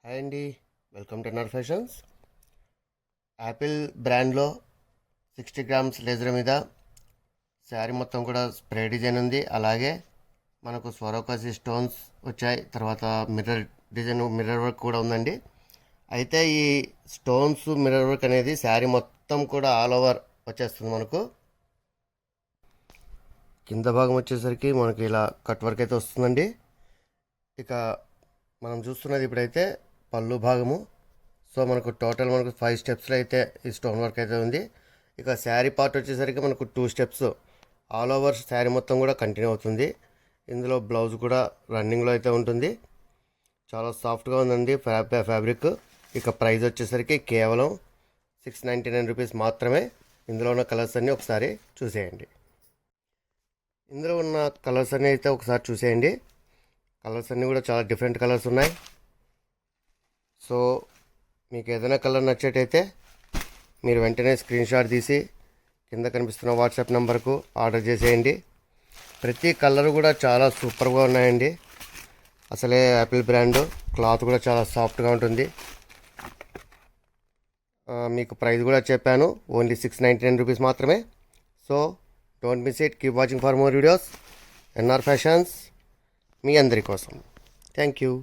Hi అండి, welcome to NR fashions. Apple బ్రాండ్లో 60 grams laser మీద శారీ మొత్తం కూడా స్ప్రే డిజైన్ ఉంది. అలాగే మనకు స్వరోకాసి స్టోన్స్ వచ్చాయి. తర్వాత మిర్రర్ డిజైన్, మిర్రర్ వర్క్ కూడా ఉందండి. అయితే ఈ స్టోన్స్ మిర్రర్ వర్క్ అనేది శారీ మొత్తం కూడా ఆల్ ఓవర్ వచ్చేస్తుంది. మనకు కింద భాగం వచ్చేసరికి మనకి ఇలా కట్ వర్క్ అయితే వస్తుందండి. ఇక మనం చూస్తున్నది ఇప్పుడైతే పళ్ళు భాగము. సో మనకు టోటల్ 5 స్టెప్స్లో అయితే ఈ స్టోన్ వర్క్ అయితే ఉంది. ఇక శారీ పార్ట్ వచ్చేసరికి మనకు 2 స్టెప్స్ ఆల్ ఓవర్ శారీ మొత్తం కూడా కంటిన్యూ అవుతుంది. ఇందులో బ్లౌజ్ కూడా రన్నింగ్లో అయితే ఉంటుంది. చాలా సాఫ్ట్గా ఉందండి ఫ్యాబ్రిక్. ఇక ప్రైస్ వచ్చేసరికి కేవలం 699 రూపీస్ మాత్రమే. ఇందులో ఉన్న కలర్స్ అన్నీ ఒకసారి చూసేయండి. ఇందులో ఉన్న కలర్స్ అన్నీ అయితే ఒకసారి చూసేయండి. కలర్స్ అన్నీ కూడా చాలా డిఫరెంట్ కలర్స్ ఉన్నాయి. సో మీకు ఏదైనా కలర్ నచ్చేటైతే మీరు వెంటనే స్క్రీన్ షాట్ తీసి కింద కనిపిస్తున్న వాట్సాప్ నెంబర్కు ఆర్డర్ చేసేయండి. ప్రతి కలర్ కూడా చాలా సూపర్గా ఉన్నాయండి. అసలే యాపిల్ బ్రాండ్, క్లాత్ కూడా చాలా సాఫ్ట్గా ఉంటుంది. మీకు ప్రైస్ కూడా చెప్పాను, ఓన్లీ 699 రూపీస్ మాత్రమే. So don't miss it. Keep watching for more videos. NR fashions మీ అందరి కోసం. Thank you.